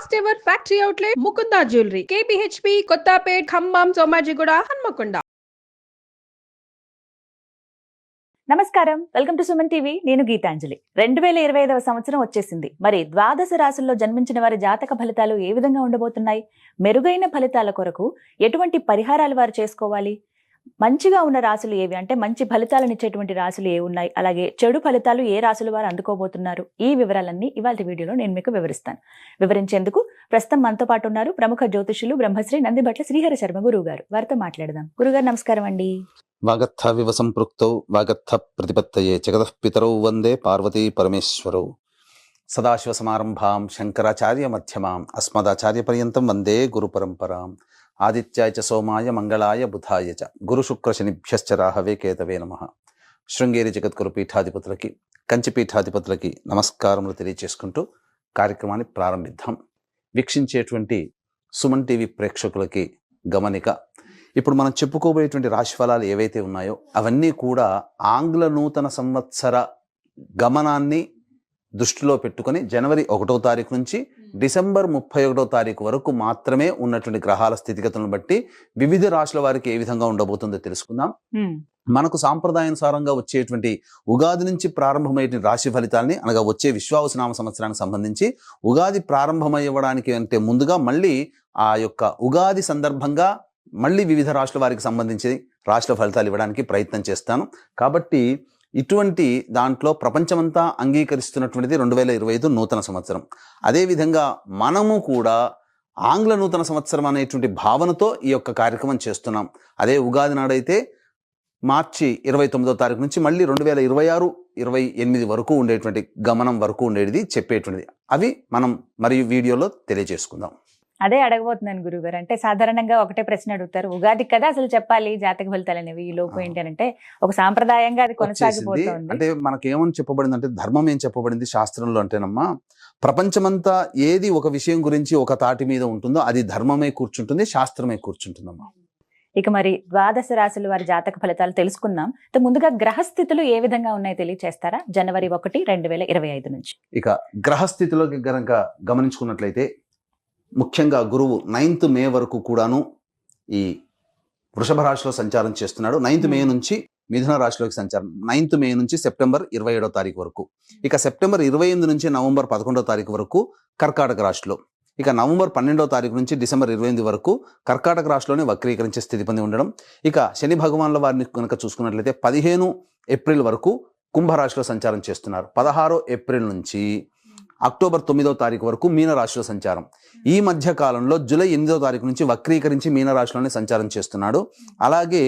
First ever factory outlet Mukunda jewellery KPHB Kothapet Khammam Somajiguda Hanamkonda. నమస్కారం, welcome to Suman TV. నేను గీతాంజలి. 2025వ సంవత్సరం వచ్చేసింది. మరి ద్వాదశ రాశుల్లో జన్మించిన వారి జాతక ఫలితాలు ఏ విధంగా ఉండబోతున్నాయి? మెరుగైన ఫలితాల కొరకు ఎటువంటి పరిహారాలు వారు చేసుకోవాలి? మంచిగా ఉన్న రాశులు ఏవి, అంటే మంచి ఫలితాలను ఇచ్చేటువంటి రాశులు ఏ ఉన్నాయి, అలాగే చెడు ఫలితాలు ఏ రాశులు వారు అందుకోబోతున్నారు, ఈ వివరాలన్నీ ఇవాళ వీడియోలో నేను మీకు వివరిస్తాను. వివరించేందుకు ప్రస్తుతం మనతో పాటు ఉన్నారు ప్రముఖ జ్యోతిషులు బ్రహ్మశ్రీ నందిబట్ల శ్రీహరి శర్మ గురువు గారు. వారితో మాట్లాడదాం. గురుగారు నమస్కారం అండి. వాగర్థ వివ సంపృక్తౌ వాగర్థ ప్రతిపత్తయే జగతః పితరౌ వందే పార్వతీ పరమేశ్వరౌ. సదాశివ సమారంభాం శంకరాచార్య మధ్యమాం అస్మదాచార్య పర్యంతం వందే గురు పరంపరాం. ఆదిత్యాయ చ సోమాయ మంగళాయ బుధాయ చ గురు శుక్ర శనిభ్యశ్చ రాహవే కేతవే నమః. శృంగేరి జగద్గురు పీఠాధిపతులకి, కంచి పీఠాధిపతులకి నమస్కారములు తెలియజేసుకుంటూ కార్యక్రమాన్ని ప్రారంభిద్దాం. వీక్షించేటువంటి సుమన్ టీవీ ప్రేక్షకులకి గమనిక, ఇప్పుడు మనం చెప్పుకోబోయేటువంటి రాశిఫలాలు ఏవైతే ఉన్నాయో అవన్నీ కూడా ఆంగ్ల నూతన సంవత్సర గమనాన్ని దృష్టిలో పెట్టుకొని జనవరి 1వ తారీఖు నుంచి డిసెంబర్ 31వ తారీఖు వరకు మాత్రమే ఉన్నటువంటి గ్రహాల స్థితిగతులను బట్టి వివిధ రాశుల వారికి ఏ విధంగా ఉండబోతుందో తెలుసుకుందాం. మనకు సాంప్రదాయానుసారంగా వచ్చేటువంటి ఉగాది నుంచి ప్రారంభమయ్యే రాశి ఫలితాలని, అనగా వచ్చే విశ్వావసునామ సంవత్సరానికి సంబంధించి ఉగాది ప్రారంభమయ్యడానికి అంటే ముందుగా మళ్ళీ ఆ యొక్క ఉగాది సందర్భంగా మళ్ళీ వివిధ రాశుల వారికి సంబంధించి రాశుల ఫలితాలు ఇవ్వడానికి ప్రయత్నం చేస్తాను. కాబట్టి ఇటువంటి దాంట్లో ప్రపంచమంతా అంగీకరిస్తున్నటువంటిది 2025 నూతన సంవత్సరం. అదేవిధంగా మనము కూడా ఆంగ్ల నూతన సంవత్సరం అనేటువంటి భావనతో ఈ యొక్క కార్యక్రమం చేస్తున్నాం. అదే ఉగాది నాడైతే మార్చి 29వ తారీఖు నుంచి మళ్ళీ 2026, 28 వరకు ఉండేటువంటి గమనం వరకు ఉండేది చెప్పేటువంటిది. అవి మనం మరియు వీడియోలో తెలియజేసుకుందాం. అదే అడగబోతున్నాను గురుగారు. అంటే సాధారణంగా ఒకటే ప్రశ్న అడుగుతారు, ఉగాది కదా అసలు చెప్పాలి జాతక ఫలితాలు అనేవి, ఈ లోపు ఏంటి అంటే ఒక సాంప్రదాయంగా అది కొనసాగిపోతుంది. అంటే మనకేమని చెప్పబడింది అంటే, ధర్మం ఏం చెప్పబడింది శాస్త్రంలో అంటేనమ్మా, ప్రపంచమంతా ఏది ఒక విషయం గురించి ఒక తాటి మీద ఉంటుందో అది ధర్మమే కూర్చుంటుంది, శాస్త్రమే కూర్చుంటుందమ్మా. ఇక మరి ద్వాదశ రాశులు వారి జాతక ఫలితాలు తెలుసుకుందాం. ముందుగా గ్రహస్థితులు ఏ విధంగా ఉన్నాయో తెలియచేస్తారా? జనవరి 1, 2025 నుంచి. ఇక గ్రహస్థితిలోకి గనక గమనించుకున్నట్లయితే ముఖ్యంగా గురువు 9th మే వరకు కూడాను ఈ వృషభ రాశిలో సంచారం చేస్తున్నాడు. 9th మే నుంచి మిథున రాశిలోకి సంచారం, 9th మే నుంచి సెప్టెంబర్ 27వ తారీఖు వరకు. ఇక సెప్టెంబర్ 28 నుంచి నవంబర్ 11వ తారీఖు వరకు కర్కాటక రాశిలో. ఇక నవంబర్ 12వ తారీఖు నుంచి డిసెంబర్ 28 వరకు కర్కాటక రాశిలోనే వక్రీకరించే స్థితి పొంది ఉండడం. ఇక శని భగవాన్ల వారిని కనుక చూసుకున్నట్లయితే 15 ఏప్రిల్ వరకు కుంభరాశిలో సంచారం చేస్తున్నారు. 16 ఏప్రిల్ నుంచి అక్టోబర్ 9వ తారీఖు వరకు మీనరాశిలో సంచారం. ఈ మధ్య కాలంలో జూలై 8వ తారీఖు నుంచి వక్రీకరించి మీనరాశిలోనే సంచారం చేస్తున్నాడు. అలాగే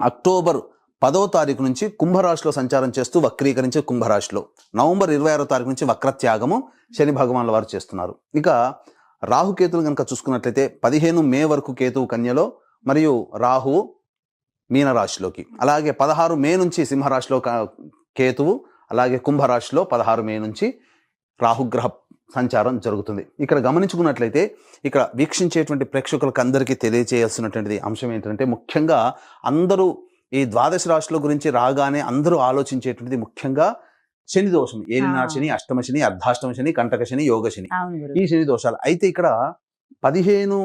అక్టోబర్ 10వ తారీఖు నుంచి కుంభరాశిలో సంచారం చేస్తూ వక్రీకరించి కుంభరాశిలో, నవంబర్ 26వ తారీఖు నుంచి వక్రత్యాగము శని భగవాన్ల వారు చేస్తున్నారు. ఇక రాహుకేతులు కనుక చూసుకున్నట్లయితే 15 మే వరకు కేతువు కన్యలో మరియు రాహువు మీనరాశిలోకి, అలాగే 16 మే నుంచి సింహరాశిలో కేతువు, అలాగే కుంభరాశిలో 16 మే నుంచి రాహుగ్రహ సంచారం జరుగుతుంది. ఇక్కడ గమనించుకున్నట్లయితే ఇక్కడ వీక్షించేటువంటి ప్రేక్షకులకు అందరికీ తెలియజేయాల్సినటువంటిది అంశం ఏంటంటే, ముఖ్యంగా అందరూ ఈ ద్వాదశ రాశుల గురించి రాగానే అందరూ ఆలోచించేటువంటిది ముఖ్యంగా శని దోషం. ఏలినాటి శని, అష్టమ శని, అర్ధాష్టమ శని, కంటక శని, యోగ శని, ఈ శని దోషాలు. అయితే ఇక్కడ 15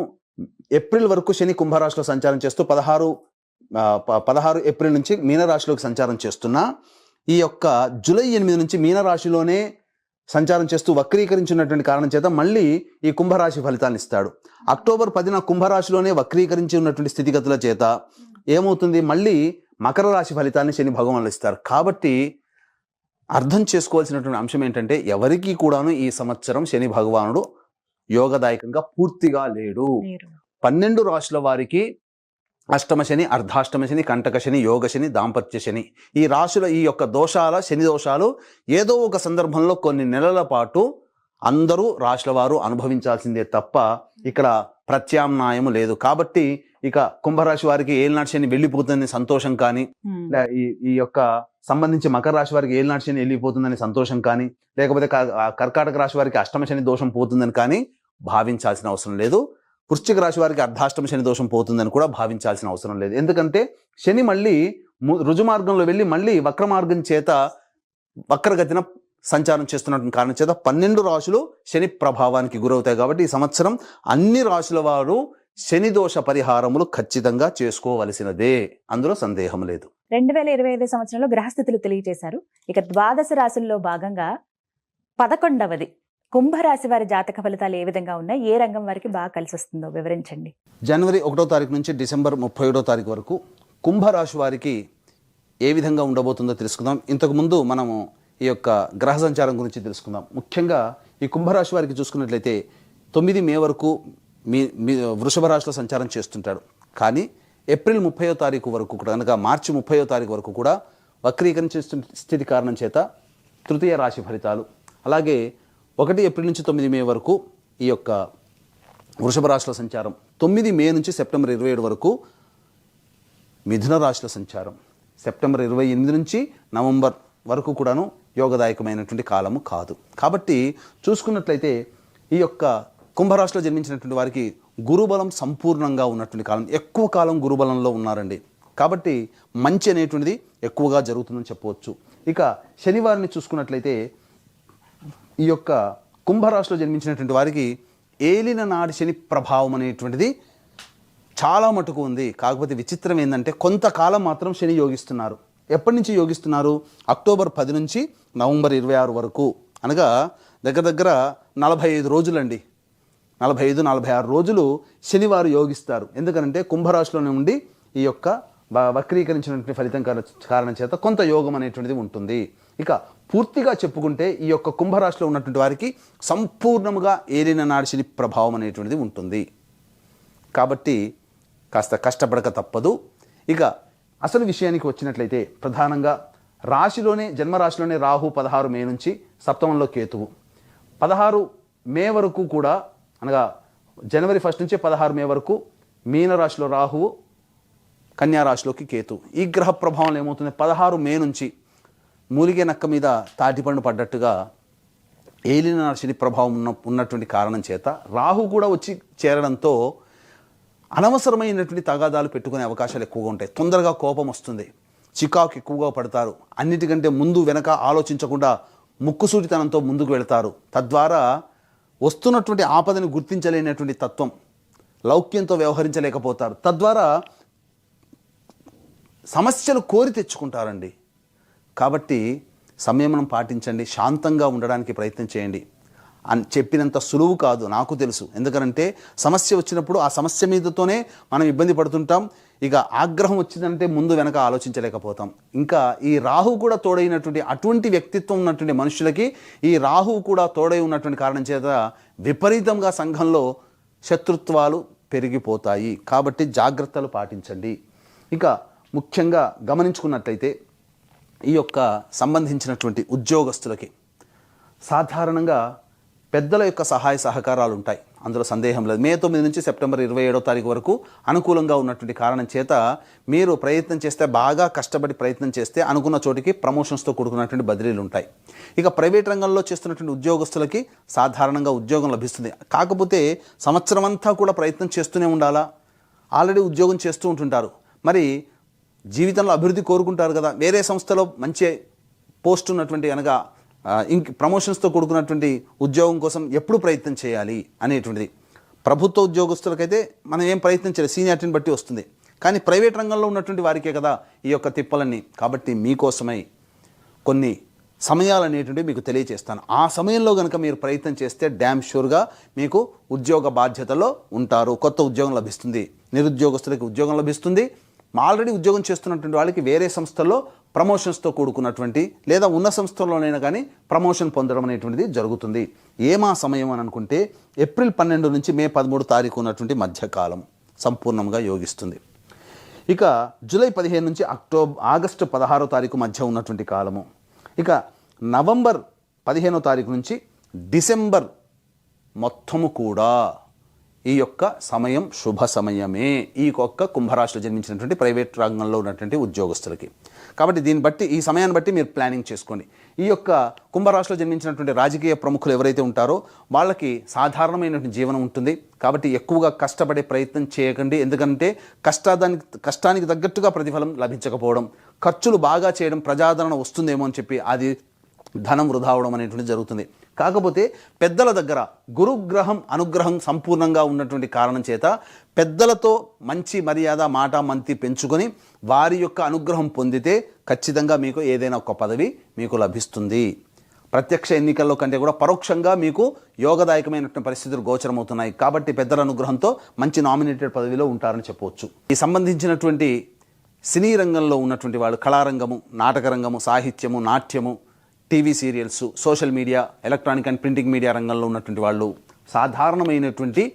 ఏప్రిల్ వరకు శని కుంభరాశిలో సంచారం చేస్తూ 16 ఏప్రిల్ నుంచి మీనరాశిలోకి సంచారం చేస్తున్నా, ఈ యొక్క జూలై 8 నుంచి మీనరాశిలోనే సంచారం చేస్తూ వక్రీకరించినటువంటి కారణం చేత మళ్ళీ ఈ కుంభరాశి ఫలితాన్ని ఇస్తాడు. అక్టోబర్ 10న కుంభరాశిలోనే వక్రీకరించి ఉన్నటువంటి స్థితిగతుల చేత ఏమవుతుంది, మళ్ళీ మకర రాశి ఫలితాన్ని శని భగవానులు ఇస్తారు. కాబట్టి అర్థం చేసుకోవాల్సినటువంటి అంశం ఏంటంటే, ఎవరికి కూడాను ఈ సంవత్సరం శని భగవానుడు యోగదాయకంగా పూర్తిగా లేడు. 12 రాశుల వారికి అష్టమ శని, అర్ధాష్టమ శని, కంటక శని, యోగ శని, దాంపత్య శని, ఈ రాశుల ఈ యొక్క శని దోషాలు ఏదో ఒక సందర్భంలో కొన్ని నెలల పాటు అందరూ రాశుల వారు అనుభవించాల్సిందే తప్ప ఇక్కడ ప్రత్యామ్నాయము లేదు. కాబట్టి ఇక కుంభరాశి వారికి ఏలినాటి శని వెళ్ళిపోతుందని సంతోషం కానీ, ఈ యొక్క సంబంధించి మకర రాశి వారికి ఏలినాటి శని వెళ్ళిపోతుందని సంతోషం కానీ, లేకపోతే కర్కాటక రాశి వారికి అష్టమ శని దోషం పోతుందని కానీ భావించాల్సిన అవసరం లేదు. వృశ్చిక రాశి వారికి అర్ధాష్టమ శని దోషం పోతుందని కూడా భావించాల్సిన అవసరం లేదు. ఎందుకంటే శని మళ్ళీ రుజుమార్గంలో వెళ్ళి మళ్ళీ వక్ర మార్గం చేత వక్రగతిన సంచారం చేస్తున్నటువంటి కారణం చేత 12 రాశులు శని ప్రభావానికి గురవుతాయి. కాబట్టి ఈ సంవత్సరం అన్ని రాశుల వారు శని దోష పరిహారములు ఖచ్చితంగా చేసుకోవలసినదే, అందులో సందేహం లేదు. 2025 సంవత్సరంలో గ్రహస్థితులు తెలియజేశారు. ఇక ద్వాదశ రాశుల్లో భాగంగా 11వది కుంభరాశి వారి జాతక ఫలితాలు ఏ విధంగా ఉన్నాయి, ఏ రంగం వారికి బాగా కలిసి వస్తుందో వివరించండి. జనవరి 1వ తారీఖు నుంచి డిసెంబర్ 31వ తారీఖు వరకు కుంభరాశి వారికి ఏ విధంగా ఉండబోతుందో తెలుసుకుందాం. ఇంతకుముందు మనము ఈ యొక్క గ్రహ సంచారం గురించి తెలుసుకుందాం. ముఖ్యంగా ఈ కుంభరాశి వారికి చూసుకున్నట్లయితే 9 మే వరకు మీ వృషభ రాశిలో సంచారం చేస్తుంటాడు. కానీ ఏప్రిల్ 30వ తారీఖు వరకు కూడా కనుక మార్చి 30వ తారీఖు వరకు కూడా వక్రీకరించే స్థితి కారణం చేత తృతీయ రాశి ఫలితాలు, అలాగే 1 ఏప్రిల్ నుంచి 9 మే వరకు ఈ యొక్క వృషభ రాశిలో సంచారం, 9 మే నుంచి సెప్టెంబర్ 27 వరకు మిథున రాశిలో సంచారం, సెప్టెంబర్ 28 నుంచి నవంబర్ వరకు కూడాను యోగదాయకమైనటువంటి కాలము కాదు. కాబట్టి చూసుకున్నట్లయితే ఈ యొక్క కుంభరాశిలో జన్మించినటువంటి వారికి గురుబలం సంపూర్ణంగా ఉన్నటువంటి కాలం, ఎక్కువ కాలం గురుబలంలో ఉన్నారండి. కాబట్టి మంచి అనేటువంటిది ఎక్కువగా జరుగుతుందని చెప్పవచ్చు. ఇక శనివారిని చూసుకున్నట్లయితే ఈ యొక్క కుంభరాశిలో జన్మించినటువంటి వారికి ఏలిన నాడి శని ప్రభావం అనేటువంటిది చాలా మటుకు ఉంది. కాకపోతే విచిత్రం ఏంటంటే కొంతకాలం మాత్రం శని యోగిస్తున్నారు. ఎప్పటి నుంచి యోగిస్తున్నారు? అక్టోబర్ 10 నుంచి నవంబర్ 26 వరకు, అనగా దగ్గర దగ్గర 45 రోజులండి. 45-46 రోజులు శనివారు యోగిస్తారు. ఎందుకనంటే కుంభరాశిలోనే ఉండి ఈ యొక్క వక్రీకరించినటువంటి ఫలితం కారణం చేత కొంత యోగం అనేటువంటిది ఉంటుంది. ఇక పూర్తిగా చెప్పుకుంటే ఈ యొక్క కుంభరాశిలో ఉన్నటువంటి వారికి సంపూర్ణముగా ఏలిన నాడి శని ప్రభావం అనేటువంటిది ఉంటుంది. కాబట్టి కాస్త కష్టపడక తప్పదు. ఇక అసలు విషయానికి వచ్చినట్లయితే ప్రధానంగా రాశిలోనే జన్మరాశిలోనే రాహు 16 మే నుంచి సప్తమంలో కేతువు, 16 మే వరకు కూడా అనగా జనవరి 1 నుంచి 16 మే వరకు మీనరాశిలో రాహువు, కన్యారాశిలోకి కేతు. ఈ గ్రహ ప్రభావం ఏమవుతుంది? 16 మే నుంచి మూలిగే నక్క మీద తాటిపండు పడ్డట్టుగా ఏలిన శని ప్రభావం ఉన్నటువంటి కారణం చేత రాహు కూడా వచ్చి చేరడంతో అనవసరమైనటువంటి తగాదాలు పెట్టుకునే అవకాశాలు ఎక్కువగా ఉంటాయి. తొందరగా కోపం వస్తుంది, చికాకు ఎక్కువగా పడతారు, అన్నిటికంటే ముందు వెనక ఆలోచించకుండా ముక్కుసూటితనంతో ముందుకు వెళతారు. తద్వారా వస్తున్నటువంటి ఆపదని గుర్తించలేనటువంటి తత్వం, లౌక్యంతో వ్యవహరించలేకపోతారు. తద్వారా సమస్యలు కోరి తెచ్చుకుంటారండి. కాబట్టి సంయమనం పాటించండి, శాంతంగా ఉండడానికి ప్రయత్నం చేయండి. అని చెప్పినంత సులువు కాదు, నాకు తెలుసు. ఎందుకంటే సమస్య వచ్చినప్పుడు ఆ సమస్య మీదతోనే మనం ఇబ్బంది పడుతుంటాం. ఇక ఆగ్రహం వచ్చిందంటే ముందు వెనక ఆలోచించలేకపోతాం. ఇంకా ఈ రాహు కూడా తోడైనటువంటి అటువంటి వ్యక్తిత్వం ఉన్నటువంటి మనుషులకి ఈ రాహు కూడా తోడై ఉన్నటువంటి కారణం చేత విపరీతంగా సంఘంలో శత్రుత్వాలు పెరిగిపోతాయి. కాబట్టి జాగ్రత్తలు పాటించండి. ఇక ముఖ్యంగా గమనించుకున్నట్లయితే ఈ యొక్క సంబంధించినటువంటి ఉద్యోగస్తులకి సాధారణంగా పెద్దల యొక్క సహాయ సహకారాలు ఉంటాయి, అందులో సందేహం లేదు. మే 9 నుంచి సెప్టెంబర్ 27వ తారీఖు వరకు అనుకూలంగా ఉన్నటువంటి కారణం చేత మీరు ప్రయత్నం చేస్తే, బాగా కష్టపడి ప్రయత్నం చేస్తే అనుకున్న చోటికి ప్రమోషన్స్తో కూడుకున్నటువంటి బదిలీలు ఉంటాయి. ఇక ప్రైవేట్ రంగంలో చేస్తున్నటువంటి ఉద్యోగస్తులకి సాధారణంగా ఉద్యోగం లభిస్తుంది. కాకపోతే సంవత్సరం అంతా కూడా ప్రయత్నం చేస్తూనే ఉండాలా? ఆల్రెడీ ఉద్యోగం చేస్తూ ఉంటుంటారు, మరి జీవితంలో అభివృద్ధి కోరుకుంటారు కదా. వేరే సంస్థలో మంచి పోస్ట్ ఉన్నటువంటి అనగా ప్రమోషన్స్తో కూడుకున్నటువంటి ఉద్యోగం కోసం ఎప్పుడు ప్రయత్నం చేయాలి అనేటువంటిది. ప్రభుత్వ ఉద్యోగస్తులకైతే మనం ఏం ప్రయత్నం చేయాలి, సీనియారిటీని బట్టి వస్తుంది. కానీ ప్రైవేట్ రంగంలో ఉన్నటువంటి వారికే కదా ఈ యొక్క తిప్పలన్నీ. కాబట్టి మీకోసమై కొన్ని సమయాలు అనేటువంటివి మీకు తెలియజేస్తాను. ఆ సమయంలో కనుక మీరు ప్రయత్నం చేస్తే డ్యామ్ షూర్గా మీకు ఉద్యోగ బాధ్యతలో ఉంటారు. కొత్త ఉద్యోగం లభిస్తుంది, నిరుద్యోగస్తులకి ఉద్యోగం లభిస్తుంది. ఆల్రెడీ ఉద్యోగం చేస్తున్నటువంటి వాళ్ళకి వేరే సంస్థల్లో ప్రమోషన్స్తో కూడుకున్నటువంటి లేదా ఉన్న సంస్థల్లోనైనా కానీ ప్రమోషన్ పొందడం అనేటువంటిది జరుగుతుంది. ఏమా సమయం అని అనుకుంటే ఏప్రిల్ 12 నుంచి మే 13 తారీఖు ఉన్నటువంటి మధ్యకాలం సంపూర్ణంగా యోగిస్తుంది. ఇక జూలై 15 నుంచి ఆగస్టు 16 తారీఖు మధ్య ఉన్నటువంటి కాలము. ఇక నవంబర్ 15వ తారీఖు నుంచి డిసెంబర్ మొత్తము కూడా ఈ యొక్క సమయం శుభ సమయమే ఈ యొక్క కుంభరాశిలో జన్మించినటువంటి ప్రైవేట్ రంగంలో ఉన్నటువంటి ఉద్యోగస్తులకి. కాబట్టి దీన్ని బట్టి ఈ సమయాన్ని బట్టి మీరు ప్లానింగ్ చేసుకోండి. ఈ యొక్క కుంభరాశిలో జన్మించినటువంటి రాజకీయ ప్రముఖులు ఎవరైతే ఉంటారో వాళ్ళకి సాధారణమైనటువంటి జీవనం ఉంటుంది. కాబట్టి ఎక్కువగా కష్టపడే ప్రయత్నం చేయకండి. ఎందుకంటే కష్టానికి తగ్గట్టుగా ప్రతిఫలం లభించకపోవడం, ఖర్చులు బాగా చేయడం, ప్రజాదరణ వస్తుందేమో అని చెప్పి అది ధనం వృధా అవడం అనేటువంటిది జరుగుతుంది. కాకపోతే పెద్దల దగ్గర గురుగ్రహం అనుగ్రహం సంపూర్ణంగా ఉన్నటువంటి కారణం చేత పెద్దలతో మంచి మర్యాద మాట మంతి పెంచుకొని వారి యొక్క అనుగ్రహం పొందితే ఖచ్చితంగా మీకు ఏదైనా ఒక పదవి మీకు లభిస్తుంది. ప్రత్యక్ష ఎన్నికల్లో కంటే కూడా పరోక్షంగా మీకు యోగదాయకమైనటువంటి పరిస్థితులు గోచరమవుతున్నాయి. కాబట్టి పెద్దల అనుగ్రహంతో మంచి నామినేటెడ్ పదవిలో ఉంటారని చెప్పవచ్చు. ఈ సంబంధించినటువంటి సినీ రంగంలో ఉన్నటువంటి వాళ్ళు, కళారంగము, నాటక రంగము, సాహిత్యము, నాట్యము, TV serials, social media, electronic and printing media రంగంలో ఉన్నటువంటి వాళ్ళు సాధారణమైనటువంటి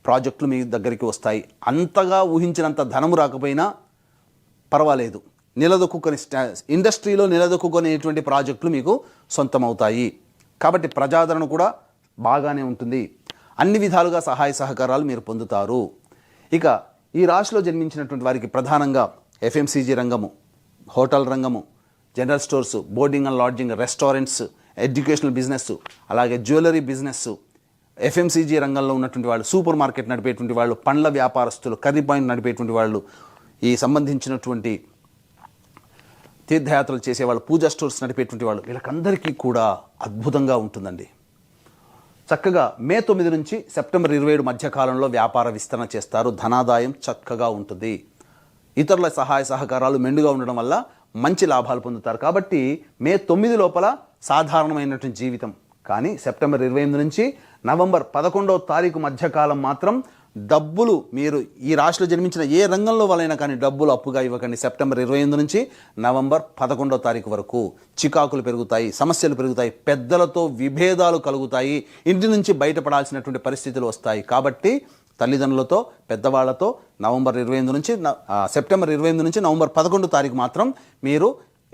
ప్రాజెక్టులు మీ దగ్గరికి వస్తాయి. అంతగా ఊహించినంత ధనము రాకపోయినా పర్వాలేదు, నిలదొక్కుని ఇండస్ట్రీలో నిలదొక్కునేటువంటి ప్రాజెక్టులు మీకు సొంతమవుతాయి. కాబట్టి ప్రజాదరణ కూడా బాగానే ఉంటుంది. అన్ని విధాలుగా సహాయ సహకారాలు మీరు పొందుతారు. ఇక ఈ రాశిలో జన్మించినటువంటి వారికి ప్రధానంగా ఎఫ్ఎంసీజీ రంగము, హోటల్ రంగము, general stores, boarding and lodging, restaurants, educational business, అలాగే జ్యువెలరీ బిజినెస్, ఎఫ్ఎంసీజీ రంగంలో ఉన్నటువంటి వాళ్ళు, సూపర్ మార్కెట్ నడిపేటువంటి వాళ్ళు, పండ్ల వ్యాపారస్తులు, కర్రీ పాయింట్ నడిపేటువంటి వాళ్ళు, ఈ సంబంధించినటువంటి తీర్థయాత్రలు చేసేవాళ్ళు, పూజా స్టోర్స్ నడిపేటువంటి వాళ్ళు, వీళ్ళకందరికీ కూడా అద్భుతంగా ఉంటుందండి. చక్కగా మే 9 నుంచి సెప్టెంబర్ 27 మధ్య కాలంలో వ్యాపార విస్తరణ చేస్తారు. ధనాదాయం చక్కగా ఉంటుంది. ఇతరుల సహాయ సహకారాలు మెండుగా ఉండడం వల్ల మంచి లాభాలు పొందుతారు. కాబట్టి మే 9 లోపల సాధారణమైనటువంటి జీవితం. కానీ సెప్టెంబర్ 28 నుంచి నవంబర్ 11వ తారీఖు మధ్యకాలం మాత్రం డబ్బులు, మీరు ఈ రాశిలో జన్మించిన ఏ రంగంలో వాళ్ళైనా కానీ డబ్బులు అప్పుగా ఇవ్వకండి. సెప్టెంబర్ 28 నుంచి నవంబర్ 11వ తారీఖు వరకు చికాకులు పెరుగుతాయి, సమస్యలు పెరుగుతాయి, పెద్దలతో విభేదాలు కలుగుతాయి, ఇంటి నుంచి బయటపడాల్సినటువంటి పరిస్థితులు వస్తాయి. కాబట్టి తల్లిదండ్రులతో, పెద్దవాళ్లతో సెప్టెంబర్ 28 నుంచి నవంబర్ 11 తారీఖు మాత్రం మీరు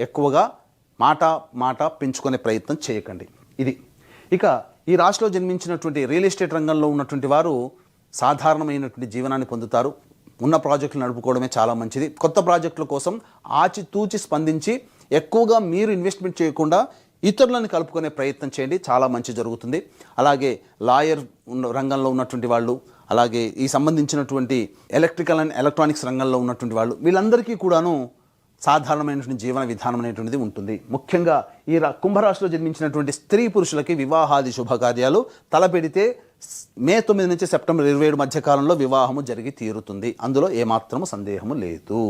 ఎక్కువగా మాట పెంచుకునే ప్రయత్నం చేయకండి. ఇది. ఇక ఈ రాశిలో జన్మించినటువంటి రియల్ ఎస్టేట్ రంగంలో ఉన్నటువంటి వారు సాధారణమైనటువంటి జీవనాన్ని పొందుతారు. ఉన్న ప్రాజెక్టులు నడుపుకోవడమే చాలా మంచిది. కొత్త ప్రాజెక్టుల కోసం ఆచితూచి స్పందించి ఎక్కువగా మీరు ఇన్వెస్ట్మెంట్ చేయకుండా ఇతరులను కలుపుకునే ప్రయత్నం చేయండి, చాలా మంచి జరుగుతుంది. అలాగే లాయర్ రంగంలో ఉన్నటువంటి వాళ్ళు, అలాగే ఈ సంబంధించినటువంటి ఎలక్ట్రికల్ అండ్ ఎలక్ట్రానిక్స్ రంగంలో ఉన్నటువంటి వాళ్ళు, వీళ్ళందరికీ కూడాను సాధారణమైనటువంటి జీవన విధానం అనేటువంటిది ఉంటుంది. ముఖ్యంగా ఈ కుంభరాశిలో జన్మించినటువంటి స్త్రీ పురుషులకి వివాహాది శుభకార్యాలు తలపెడితే మే 9 నుంచి సెప్టెంబర్ 27 మధ్యకాలంలో వివాహము జరిగి తీరుతుంది. అందులో ఏమాత్రము సందేహము లేదు.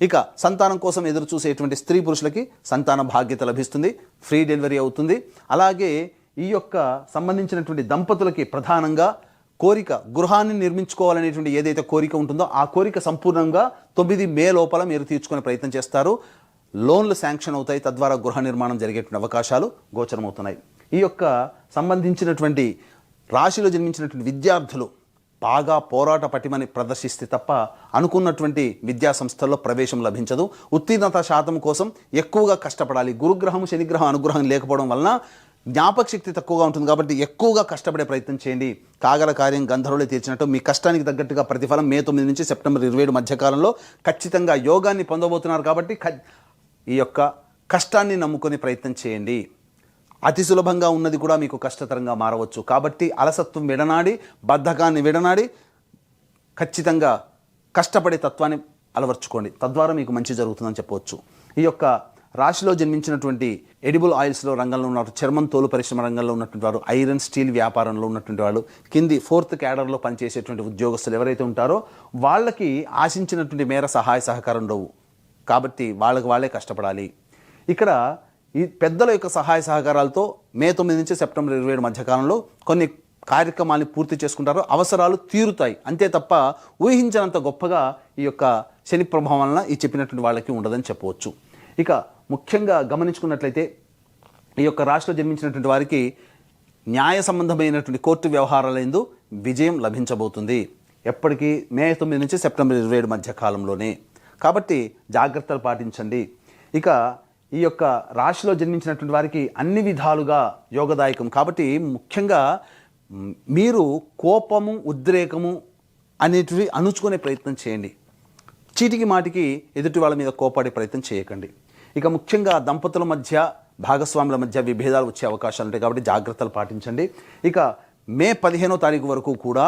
ఇక సంతానం కోసం ఎదురు చూసేటువంటి స్త్రీ పురుషులకి సంతాన భాగ్యత లభిస్తుంది, ఫ్రీ డెలివరీ అవుతుంది. అలాగే ఈ యొక్క సంబంధించినటువంటి దంపతులకి ప్రధానంగా కోరిక, గృహాన్ని నిర్మించుకోవాలనేటువంటి ఏదైతే కోరిక ఉంటుందో ఆ కోరిక సంపూర్ణంగా 9 మే లోపల మీరు తీర్చుకునే ప్రయత్నం చేస్తారు. లోన్లు శాంక్షన్ అవుతాయి, తద్వారా గృహ నిర్మాణం జరిగేటువంటి అవకాశాలు గోచరమవుతున్నాయి. ఈ యొక్క సంబంధించినటువంటి రాశిలో జన్మించినటువంటి విద్యార్థులు బాగా పోరాట పటిమని ప్రదర్శిస్తే తప్ప అనుకున్నటువంటి విద్యా సంస్థల్లో ప్రవేశం లభించదు. ఉత్తీర్ణత శాతం కోసం ఎక్కువగా కష్టపడాలి. గురుగ్రహం, శనిగ్రహం అనుగ్రహం లేకపోవడం వలన జ్ఞాపక శక్తి తక్కువగా ఉంటుంది. కాబట్టి ఎక్కువగా కష్టపడే ప్రయత్నం చేయండి. కాగల కార్యం గంధర్వులే తీర్చినట్టు మీ కష్టానికి తగ్గట్టుగా ప్రతిఫలం మే 9 నుంచి సెప్టెంబర్ 27 మధ్యకాలంలో ఖచ్చితంగా యోగాన్ని పొందబోతున్నారు. కాబట్టి ఈ యొక్క కష్టాన్ని నమ్ముకునే ప్రయత్నం చేయండి. అతి సులభంగా ఉన్నది కూడా మీకు కష్టతరంగా మారవచ్చు. కాబట్టి అలసత్వం విడనాడి, బద్ధకాన్ని విడనాడి ఖచ్చితంగా కష్టపడే తత్వాన్ని అలవర్చుకోండి. తద్వారా మీకు మంచి జరుగుతుందని చెప్పవచ్చు. ఈ యొక్క రాశిలో జన్మించినటువంటి ఎడిబుల్ ఆయిల్స్లో రంగంలో ఉన్న చర్మం తోలు పరిశ్రమ రంగంలో ఉన్నటువంటి వారు, ఐరన్ స్టీల్ వ్యాపారంలో ఉన్నటువంటి వాళ్ళు, కింది 4th క్యాడర్లో పనిచేసేటువంటి ఉద్యోగస్తులు ఎవరైతే ఉంటారో వాళ్ళకి ఆశించినటువంటి మేర సహాయ సహకారం ఉండవు. కాబట్టి వాళ్ళే కష్టపడాలి. ఇక్కడ ఈ పెద్దల యొక్క సహాయ సహకారాలతో మే 9 నుంచి సెప్టెంబర్ 27 మధ్యకాలంలో కొన్ని కార్యక్రమాన్ని పూర్తి చేసుకుంటారు, అవసరాలు తీరుతాయి. అంతే తప్ప ఊహించినంత గొప్పగా ఈ యొక్క శని ప్రభావం వలన ఈ చెప్పినటువంటి వాళ్ళకి ఉండదని చెప్పవచ్చు. ఇక ముఖ్యంగా గమనించుకున్నట్లయితే ఈ యొక్క రాశిలో జన్మించినటువంటి వారికి న్యాయ సంబంధమైనటువంటి కోర్టు వ్యవహారాలందు విజయం లభించబోతుంది. ఎప్పటికీ మే 9 నుంచి సెప్టెంబర్ 27 మధ్య కాలంలోనే. కాబట్టి జాగ్రత్తలు పాటించండి. ఇక ఈ యొక్క రాశిలో జన్మించినటువంటి వారికి అన్ని విధాలుగా యోగదాయకం. కాబట్టి ముఖ్యంగా మీరు కోపము, ఉద్రేకము అనేటివి అణుచుకునే ప్రయత్నం చేయండి. చీటికి మాటికి ఎదుటి వాళ్ళ మీద కోపాడే ప్రయత్నం చేయకండి. ఇక ముఖ్యంగా దంపతుల మధ్య, భాగస్వాముల మధ్య విభేదాలు వచ్చే అవకాశాలు ఉంటాయి. కాబట్టి జాగ్రత్తలు పాటించండి. ఇక మే 15వ తారీఖు వరకు కూడా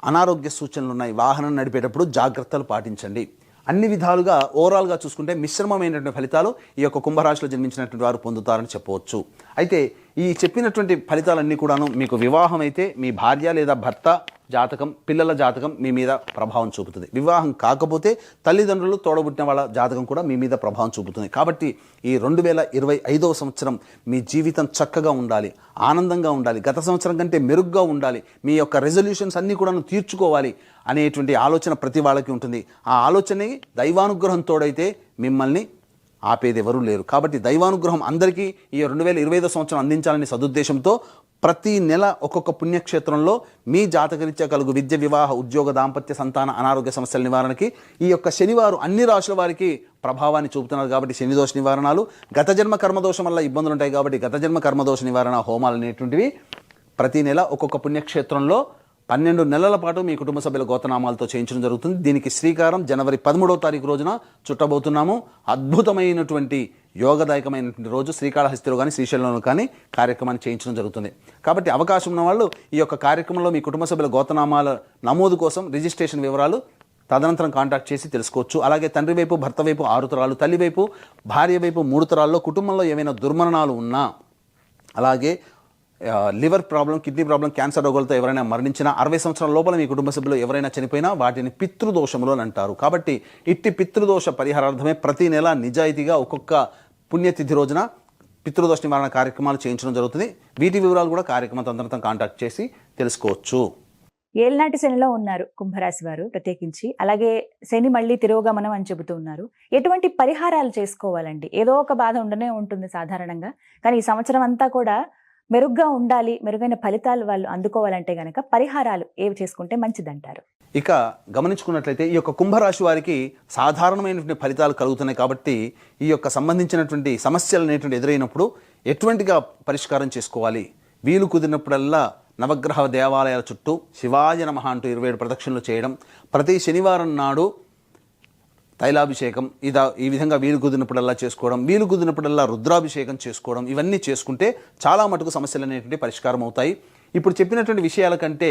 అనారోగ్య సూచనలు ఉన్నాయి. వాహనం నడిపేటప్పుడు జాగ్రత్తలు పాటించండి. అన్ని విధాలుగా ఓవరాల్గా చూసుకుంటే మిశ్రమమైనటువంటి ఫలితాలు ఈ యొక్క కుంభరాశిలో జన్మించినటువంటి వారు పొందుతారని చెప్పవచ్చు. అయితే ఈ చెప్పినటువంటి ఫలితాలన్నీ కూడాను మీకు వివాహం అయితే మీ భార్య లేదా భర్త జాతకం, పిల్లల జాతకం మీ మీద ప్రభావం చూపుతుంది. వివాహం కాకపోతే తల్లిదండ్రులు, తోడబుట్టిన వాళ్ళ జాతకం కూడా మీ మీద ప్రభావం చూపుతుంది. కాబట్టి ఈ 2025వ సంవత్సరం మీ జీవితం చక్కగా ఉండాలి, ఆనందంగా ఉండాలి, గత సంవత్సరం కంటే మెరుగ్గా ఉండాలి, మీ యొక్క రెజల్యూషన్స్ అన్నీ కూడా తీర్చుకోవాలి అనేటువంటి ఆలోచన ప్రతి వాళ్ళకి ఉంటుంది. ఆ ఆలోచనని దైవానుగ్రహం తోడైతే మిమ్మల్ని ఆపేది ఎవరూ లేరు. కాబట్టి దైవానుగ్రహం అందరికీ ఈ 2025 సంవత్సరం అందించాలని సదుద్దేశంతో ప్రతి నెల ఒక్కొక్క పుణ్యక్షేత్రంలో మీ జాతకరీత్యా కలుగు విద్య, వివాహ, ఉద్యోగ, దాంపత్య, సంతాన, అనారోగ్య సమస్యల నివారణకి ఈ యొక్క శనివారం అన్ని రాశుల వారికి ప్రభావాన్ని చూపుతున్నారు. కాబట్టి శనిదోష నివారణలు, గత జన్మ కర్మదోషం వల్ల ఇబ్బందులు ఉంటాయి కాబట్టి గత జన్మ కర్మదోష నివారణ హోమాలు అనేటువంటివి ప్రతి నెల ఒక్కొక్క పుణ్యక్షేత్రంలో 12 నెలల పాటు మీ కుటుంబ సభ్యుల గోతనామాలతో చేయించడం జరుగుతుంది. దీనికి శ్రీకారం జనవరి 13వ తారీఖు రోజున చుట్టబోతున్నాము. అద్భుతమైనటువంటి యోగదాయకమైనటువంటి రోజు శ్రీకాళహస్తిలో కానీ శ్రీశైలంలో కానీ కార్యక్రమాన్ని చేయించడం జరుగుతుంది. కాబట్టి అవకాశం ఉన్న వాళ్ళు ఈ యొక్క కార్యక్రమంలో మీ కుటుంబ సభ్యుల గోతనామాల నమోదు కోసం రిజిస్ట్రేషన్ వివరాలు తదనంతరం కాంటాక్ట్ చేసి తెలుసుకోవచ్చు. అలాగే తండ్రి వైపు, భర్త వైపు 6 తరాలు, తల్లి వైపు, భార్య వైపు 3 తరాల్లో కుటుంబంలో ఏమైనా దుర్మరణాలు ఉన్నా, అలాగే liver problem, kidney problem, cancer రోగులతో ఎవరైనా మరణించినా, 60 సంవత్సరాల లోపల మీ కుటుంబ సభ్యులు ఎవరైనా చనిపోయినా వాటిని పితృదోషములు అని అంటారు. కాబట్టి ఇట్టి పితృదోష పరిహారార్థమే ప్రతి నెల నిజాయితీగా ఒక్కొక్క పుణ్యతిథి రోజున పితృదోష నివారణ కార్యక్రమాలు చేయించడం జరుగుతుంది. వీటి వివరాలు కూడా కార్యక్రమం తదనంతరం కాంటాక్ట్ చేసి తెలుసుకోవచ్చు. ఏళ్ళనాటి శనిలో ఉన్నారు కుంభరాశి వారు ప్రత్యేకించి, అలాగే శని మళ్ళీ తిరోగమనం అని చెబుతూ ఉన్నారు. ఎటువంటి పరిహారాలు చేసుకోవాలండి? ఏదో ఒక బాధ ఉండనే ఉంటుంది సాధారణంగా, కానీ ఈ సంవత్సరం అంతా కూడా మెరుగ్గా ఉండాలి, మెరుగైన ఫలితాలు వాళ్ళు అందుకోవాలంటే గనక పరిహారాలు ఏవి చేసుకుంటే మంచిదంటారు? ఇక గమనించుకున్నట్లయితే ఈ యొక్క కుంభరాశి వారికి సాధారణమైనటువంటి ఫలితాలు కలుగుతున్నాయి. కాబట్టి ఈ యొక్క సంబంధించినటువంటి సమస్యలు అనేటువంటి ఎదురైనప్పుడు ఎటువంటిగా పరిష్కారం చేసుకోవాలి? వీలు కుదిరినప్పుడల్లా నవగ్రహ దేవాలయాల చుట్టూ శివాయ నమః అంటూ 27 ప్రదక్షిణలు చేయడం, ప్రతి శనివారం నాడు తైలాభిషేకం ఈ విధంగా వీలు కుదిరినప్పుడల్లా చేసుకోవడం, వీలు కుదిరినప్పుడల్లా రుద్రాభిషేకం చేసుకోవడం, ఇవన్నీ చేసుకుంటే చాలా మటుకు సమస్యలు అనేటువంటి పరిష్కారం అవుతాయి. ఇప్పుడు చెప్పినటువంటి విషయాల కంటే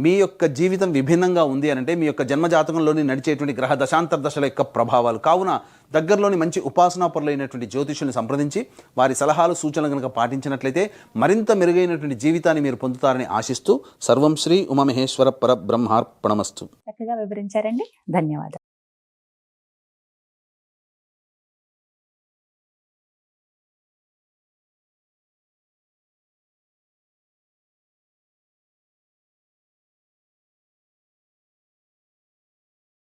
మీ యొక్క జీవితం విభిన్నంగా ఉంది అనంటే మీ యొక్క జన్మజాతకంలోని నడిచేటువంటి గ్రహ దశాంతర దశల యొక్క ప్రభావాలు. కావున దగ్గరలోని మంచి ఉపాసనాపరులైనటువంటి జ్యోతిష్యుని సంప్రదించి వారి సలహాలు, సూచనలు కనుక పాటించినట్లయితే మరింత మెరుగైనటువంటి జీవితాన్ని మీరు పొందుతారని ఆశిస్తూ సర్వం శ్రీ ఉమామహేశ్వర పరబ్రహ్మార్పణమస్తు. చక్కగా వివరించారండి, ధన్యవాదాలు.